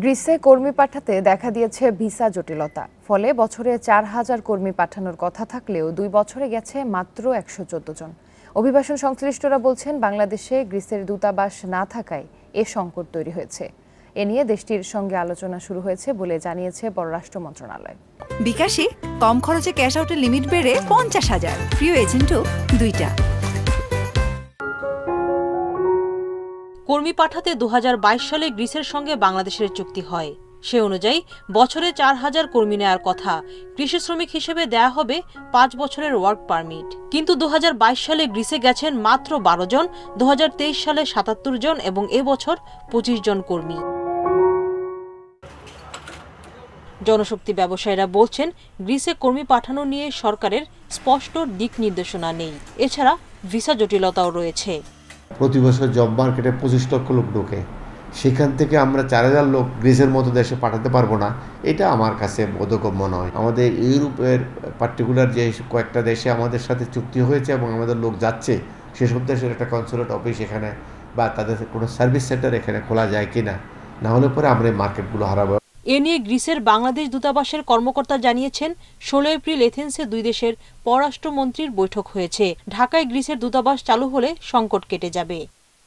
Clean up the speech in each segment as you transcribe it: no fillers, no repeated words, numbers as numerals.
গ্রিসে কর্মী পাঠাতে দেখা দিয়েছে ভিসা জটিলতা। ফলে বছরে ৪,০০০ কর্মী পাঠানোর কথা থাকলেও ২ বছরে গেছে মাত্র ১১৪ জন। অভিবাসন সংশ্লিষ্টরা বলছেন, বাংলাদেশে গ্রিসের দূতাবাস না থাকায় এ সংকট তৈরি হয়েছে। এ নিয়ে দেশটির সঙ্গে আলোচনা শুরু হয়েছে বলে জানিয়েছে পররাষ্ট্র মন্ত্রণালয়। বিকাশে কম খরচে ক্যাশ আউটের লিমিট বেড়ে ৫০,০০০, প্রিয় এজেন্টও ২টা। কর্মী পাঠাতে ২০২২ সালে গ্রিসের সঙ্গে বাংলাদেশের চুক্তি হয়। সে অনুযায়ী বছরে ৪,০০০ কর্মী নেওয়ার কথা। কৃষি শ্রমিক হিসেবে দেয়া হবে ৫ বছরের ওয়ার্ক পারমিট। কিন্তু ২০২২ সালে গ্রিসে গেছেন মাত্র ১২ জন, ২০২৩ সালে ৭৭ জন এবং এবছর ২৫ জন কর্মী। জনশক্তি ব্যবসায়ীরা বলছেন, গ্রিসে কর্মী পাঠানো নিয়ে সরকারের স্পষ্ট দিক নির্দেশনা নেই। এছাড়া ভিসা জটিলতাও রয়েছে। প্রতি বছর জব মার্কেটে ২৫ লক্ষ লোক ঢোকে, সেখান থেকে আমরা ৪,০০০ লোক গ্রিসের মতো দেশে পাঠাতে পারবো না, এটা আমার কাছে বোধগম্য নয়। আমাদের ইউরোপের পার্টিকুলার যে কয়েকটা দেশে আমাদের সাথে চুক্তি হয়েছে এবং আমাদের লোক যাচ্ছে, সেসব দেশের একটা কনসুলেট অফিস এখানে বা তাদের কোনো সার্ভিস সেন্টার এখানে খোলা যায় কিনা, না হলে পরে আমরা এই মার্কেটগুলো হারাবো। এ নিয়ে গ্রিসের বাংলাদেশ দূতাবাসের কর্মকর্তা জানিয়েছেন, ১৬ এপ্রিল এথেন্সে দুই দেশের পররাষ্ট্রমন্ত্রীর বৈঠক হয়েছে। ঢাকায় গ্রিসের দূতাবাস চালু হলে সংকট কেটে যাবে।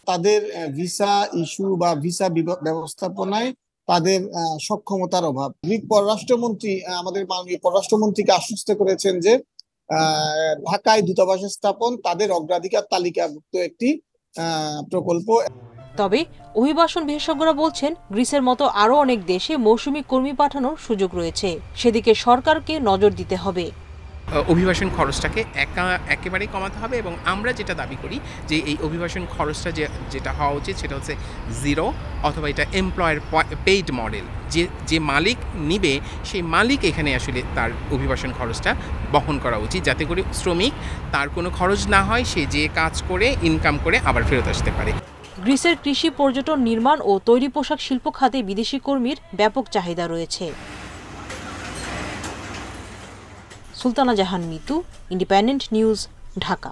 তাদের ভিসা ইস্যু বা ভিসা ব্যবস্থাপনায় তাদের সক্ষমতার অভাব। গ্রিক পররাষ্ট্রমন্ত্রী আমাদের মাননীয় পররাষ্ট্রমন্ত্রীকে আশ্বস্ত করেছেন যে ঢাকায় দূতাবাস স্থাপন তাদের অগ্রাধিকার তালিকাভুক্ত একটি প্রকল্প। তবে অভিবাসন বিশেষজ্ঞরা বলছেন, গ্রিসের মতো আরও অনেক দেশে মৌসুমী কর্মী পাঠানোর সুযোগ রয়েছে। সেদিকে সরকারকে নজর দিতে হবে। অভিবাসন খরচটাকে একেবারেই কমাতে হবে এবং আমরা যেটা দাবি করি যে এই অভিবাসন খরচটা যেটা হওয়া উচিত সেটা হচ্ছে 0 অথবা এটা এমপ্লয়ার পেইড মডেল। যে মালিক নিবে সেই মালিক এখানে আসলে তার অভিবাসন খরচটা বহন করা উচিত, যাতে করে শ্রমিক তার কোনো খরচ না হয়, সে যে কাজ করে ইনকাম করে আবার ফেরত আসতে পারে। গ্রিসের কৃষি, পর্যটন, নির্মাণ ও তৈরি পোশাক শিল্প খাতে বিদেশি কর্মীর ব্যাপক চাহিদা রয়েছে। সুলতানা জাহান মিতু, ইন্ডিপেন্ডেন্ট নিউজ, ঢাকা।